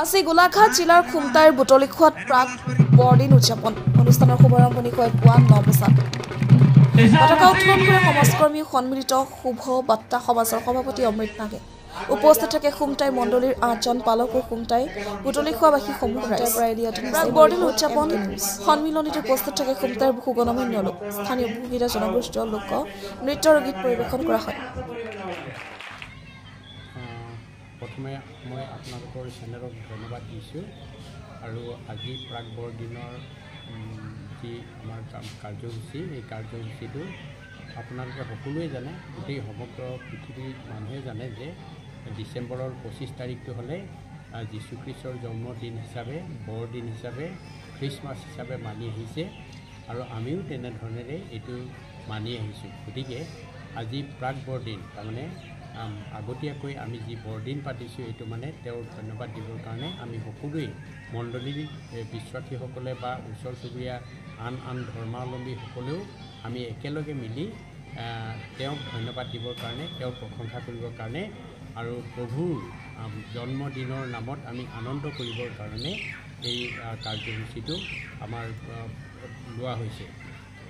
আজি গোলাঘাট জিলাৰ খুমটাইৰ বুটলিখোৱাত প্ৰাক বৰদিন উদযাপন অনুষ্ঠানৰ শুভাৰম্ভণি হয় পুৱা ৯ বজাত পতাকা উত্তোলন কৰে সমাজকৰ্মী সন্মিলিত শুভ বাৰ্তা সমাজৰ সভাপতি অমৃত নাগে। উপস্থিত থাকে খুমটাই মণ্ডলীৰ ৮জন পালক ও খুমটাই বুটলিখোৱাবাসী সমূহ প্ৰাক বৰদিন উদযাপন সন্মিলনীত উপস্থিত থাকে খুমটাইৰ বহু গণমান্য লোক স্থানীয় বহুকেইটা জনগোষ্ঠীয় লোক নৃত্য আৰু গীত পৰিৱেশন কৰা হয়। প্ৰথমে মই আপোনালোকৰ চেনেলক ধন্যবাদ দিছোঁ আৰু আজি প্ৰাক বৰদিনৰ যি আমাৰ কাৰ্যসূচী এই কাৰ্যসূচীটো আপোনালোকে সকলোৱে জানে, গোটেই সমগ্ৰ পৃথিৱীৰ মানুহে জানে যে ডিচেম্বৰৰ ২৫ তাৰিখটো হ'লে যীশুখ্ৰীষ্টৰ জন্মদিন হিচাপে বৰদিন হিচাপে খ্ৰীষ্টমাছ হিচাপে মানি আহিছে আৰু আমিও তেনেধৰণেৰে এইটো মানি আহিছোঁ। গতিকে আজি প্ৰাক বৰদিন তাৰমানে আগতীয়াকৈ আমি যি বৰদিন পাতিছোঁ এইটো মানে তেওঁৰ ধন্যবাদ দিবৰ কাৰণে আমি সকলোৱে মণ্ডলীৰ বিশ্বাসীসকলে বা ওচৰ চুবুৰীয়া আন ধৰ্মাৱলম্বীসকলেও আমি একেলগে মিলি তেওঁক ধন্যবাদ দিবৰ কাৰণে তেওঁক প্ৰশংসা কৰিবৰ কাৰণে আৰু প্ৰভুৰ জন্মদিনৰ নামত আমি আনন্দ কৰিবৰ কাৰণে এই কাৰ্যসূচীটো আমাৰ লোৱা হৈছে।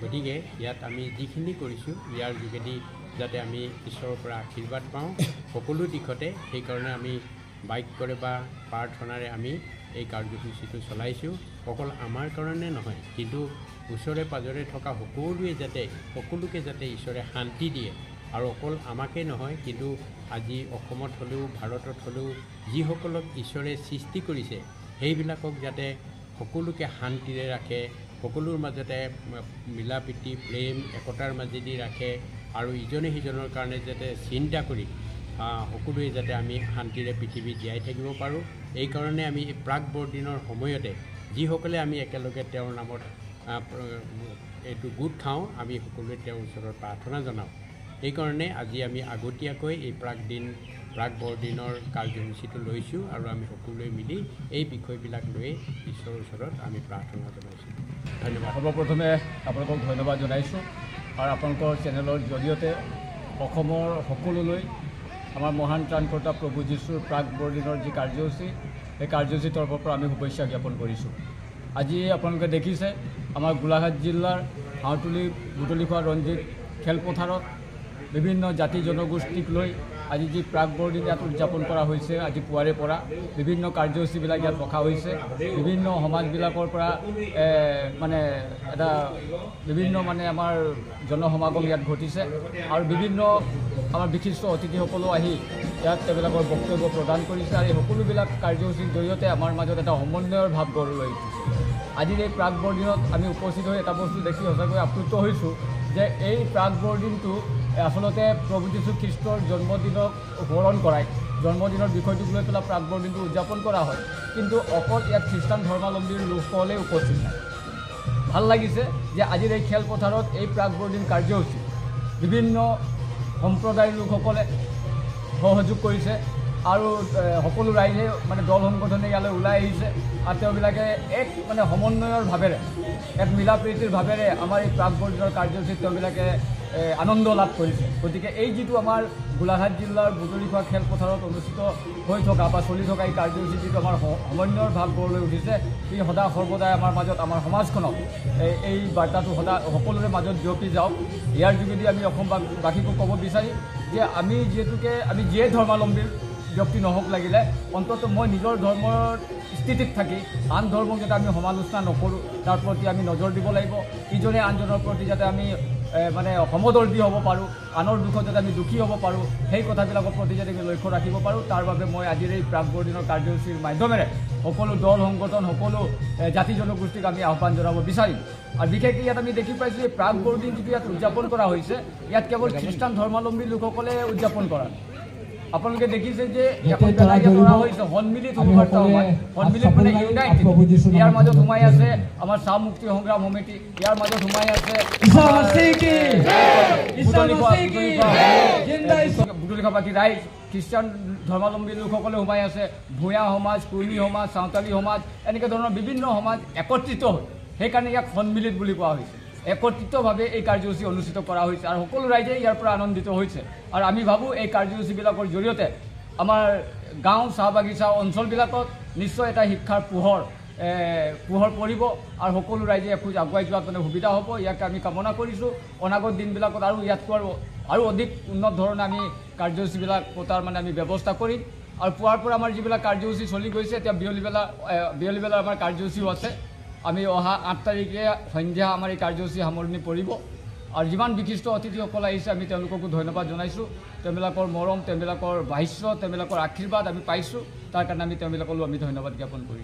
গতিকে ইয়াত আমি যিখিনি কৰিছোঁ ইয়াৰ যোগেদি যাতে আমি ঈশ্বৰৰ পৰা আশীৰ্বাদ পাওঁ সকলো দিশতে, সেইকাৰণে আমি বাক্যৰে বা প্ৰাৰ্থনাৰে আমি এই কাৰ্যসূচীটো চলাইছোঁ। অকল আমাৰ কাৰণে নহয়, কিন্তু ওচৰে পাজৰে থকা সকলোকে যাতে ঈশ্বৰে শান্তি দিয়ে আৰু অকল আমাকে নহয়, কিন্তু আজি অসমত হ'লেও ভাৰতত হ'লেও যিসকলক ঈশ্বৰে সৃষ্টি কৰিছে সেইবিলাকক যাতে সকলোকে শান্তিৰে ৰাখে, সকলোৰ মাজতে মিলা প্ৰীতি প্ৰেম একতাৰ মাজেদি ৰাখে আৰু ইজনে সিজনৰ কাৰণে যাতে চিন্তা কৰি সকলোৱে যাতে আমি শান্তিৰে পৃথিৱীত জীয়াই থাকিব পাৰোঁ। এইকাৰণে আমি এই প্ৰাক বৰদিনৰ সময়তে যিসকলে আমি একেলগে তেওঁৰ নামত এইটো গোট খাওঁ, আমি সকলোৱে তেওঁৰ ওচৰত প্ৰাৰ্থনা জনাওঁ। সেইকাৰণে আজি আমি আগতীয়াকৈ এই প্ৰাক বৰদিনৰ কাৰ্যসূচীটো লৈছোঁ আৰু আমি সকলোৱে মিলি এই বিষয়বিলাক লৈ ঈশ্বৰৰ ওচৰত আমি প্ৰাৰ্থনা জনাইছোঁ। ধন্যবাদ। সৰ্বপ্ৰথমে আপোনালোকক ধন্যবাদ জনাইছোঁ আৰু আপোনালোকৰ চেনেলৰ জৰিয়তে অসমৰ সকলোলৈ আমাৰ মহান ত্ৰাণকৰ্তা প্ৰভু যীশুৰ প্ৰাক বৰদিনৰ যি কাৰ্যসূচী সেই কাৰ্যসূচীৰ তৰফৰ পৰা আমি শুভেচ্ছা জ্ঞাপন কৰিছোঁ। আজি আপোনালোকে দেখিছে আমাৰ গোলাঘাট জিলাৰ হাঁহতলী বুটলিখোৱা ৰঞ্জিত খেলপথাৰত বিভিন্ন জাতি জনগোষ্ঠীক লৈ আজি যি প্ৰাক বৰদিন ইয়াত উদযাপন কৰা হৈছে। আজি পুৱাৰে পৰা বিভিন্ন কাৰ্যসূচীবিলাক ইয়াত ৰখা হৈছে। বিভিন্ন সমাজবিলাকৰ পৰা বিভিন্ন আমাৰ জনসমাগম ইয়াত ঘটিছে আৰু বিভিন্ন আমাৰ বিশিষ্ট অতিথিসকলো আহি ইয়াত তেওঁলোকৰ বক্তব্য প্ৰদান কৰিছে আৰু এই সকলোবিলাক কাৰ্যসূচীৰ জৰিয়তে আমাৰ মাজত এটা সমন্বয়ৰ ভাৱ গঢ় লৈ উঠিছে। আজিৰ এই প্ৰাক বৰদিনত আমি উপস্থিত হৈ এটা বস্তু দেখি সঁচাকৈ আপ্লুত হৈছোঁ যে এই প্ৰাক বৰদিনটো আচলতে প্ৰভু যীশু খ্ৰীষ্টৰ জন্মদিনক সোঁৱৰণ কৰাই, জন্মদিনৰ বিষয়টোক লৈ পেলাই প্ৰাক বৰদিনটো উদযাপন কৰা হয়, কিন্তু অকল ইয়াত খ্ৰীষ্টান ধৰ্মাৱলম্বীৰ লোকসকলেই উপস্থিত নাই। ভাল লাগিছে যে আজিৰ এই খেলপথাৰত এই প্ৰাক বৰদিন কাৰ্যসূচী বিভিন্ন সম্প্ৰদায়ৰ লোকসকলে সহযোগ কৰিছে আৰু সকলো ৰাইজে দল সংগঠনে ইয়ালৈ ওলাই আহিছে আৰু তেওঁবিলাকে এক সমন্বয়ৰ ভাৱেৰে এক মিলা প্ৰীতিৰ ভাৱেৰে আমাৰ এই প্ৰাক বৰদিনৰ কাৰ্যসূচীত তেওঁবিলাকে আনন্দ লাভ কৰিছে। গতিকে এই যিটো আমাৰ গোলাঘাট জিলাৰ বুটলিখোৱা খেলপথাৰত অনুষ্ঠিত হৈ থকা বা চলি থকা এই কাৰ্যসূচী যিটো আমাৰ সমন্বয়ৰ ভাৱ গঢ় লৈ উঠিছে, ই সদা সৰ্বদাই আমাৰ মাজত আমাৰ সমাজখনক এই বাৰ্তাটো সদা সকলোৰে মাজত বিয়পি যাওক। ইয়াৰ যোগেদি আমি অসমবাসীকো ক'ব বিচাৰিম যে আমি যিয়ে ধৰ্মাৱলম্বীৰ ব্যক্তি নহওক লাগিলে, অন্ততঃ মই নিজৰ ধৰ্মৰ স্থিতিত থাকি আন ধৰ্মক যাতে আমি সমালোচনা নকৰোঁ, তাৰ প্ৰতি আমি নজৰ দিব লাগিব। ইজনে আনজনৰ প্ৰতি যাতে আমি সমদৰ্দী হ'ব পাৰোঁ, আনৰ দুখত যাতে আমি দুখী হ'ব পাৰোঁ, সেই কথাবিলাকৰ প্ৰতি যাতে আমি লক্ষ্য ৰাখিব পাৰোঁ, তাৰ বাবে মই আজিৰ এই প্ৰাক বৰদিনৰ কাৰ্যসূচীৰ মাধ্যমেৰে সকলো দল সংগঠন সকলো জাতি জনগোষ্ঠীক আমি আহ্বান জনাব বিচাৰিম। আৰু বিশেষকৈ ইয়াত আমি দেখি পাইছোঁ এই প্ৰাক বৰদিন যিটো ইয়াত উদযাপন কৰা হৈছে, ইয়াত কেৱল খ্ৰীষ্টান ধৰ্মাৱলম্বী লোকসকলে উদযাপন কৰা। আপোনালোকে দেখিছে যে সন্মিলিত ইয়াৰ মাজত সোমাই আছে আমাৰ চাহ মুক্তি সংগ্ৰাম সমিতি, ইয়াৰ মাজত সোমাই আছে বুটলিখোৱাবাসী ৰাইজ, খ্ৰীষ্টান ধৰ্মাৱলম্বী লোকসকলে সোমাই আছে, ভূঞা সমাজ, কুৰ্মী সমাজ, চাওতালী সমাজ, এনেকুৱা ধৰণৰ বিভিন্ন সমাজ একত্ৰিত হৈ, সেইকাৰণে ইয়াক সন্মিলিত বুলি কোৱা হৈছে। একত্ৰিতভাৱে এই কাৰ্যসূচী অনুষ্ঠিত কৰা হৈছে আৰু সকলো ৰাইজে ইয়াৰ পৰা আনন্দিত হৈছে। আৰু আমি ভাবোঁ এই কাৰ্যসূচীবিলাকৰ জৰিয়তে আমাৰ গাঁও চাহ বাগিচা অঞ্চলবিলাকত নিশ্চয় এটা শিক্ষাৰ পোহৰ পৰিব আৰু সকলো ৰাইজে এখোজ আগুৱাই যোৱাত মানে সুবিধা হ'ব। ইয়াকে আমি কামনা কৰিছোঁ। অনাগত দিনবিলাকত আৰু ইয়াতকৈ আৰু অধিক উন্নত ধৰণে আমি কাৰ্যসূচীবিলাক পতাৰ মানে আমি ব্যৱস্থা কৰিম। আৰু পুৱাৰ পৰা আমাৰ যিবিলাক কাৰ্যসূচী চলি গৈছে, এতিয়া বিয়লি বেলাৰ আমাৰ কাৰ্যসূচীও আছে। আমি অহা 8 তাৰিখে সন্ধ্যা আমাৰ এই কাৰ্যসূচী সামৰণি পৰিব। আৰু যিমান বিশিষ্ট অতিথিসকল আহিছে আমি তেওঁলোককো ধন্যবাদ জনাইছোঁ। তেওঁলোকৰ মৰম, তেওঁলোকৰ ভাষ্য, তেওঁলোকৰ আশীৰ্বাদ আমি পাইছোঁ। তাৰ কাৰণে আমি তেওঁলোকলৈও আমি ধন্যবাদ জ্ঞাপন কৰিছোঁ।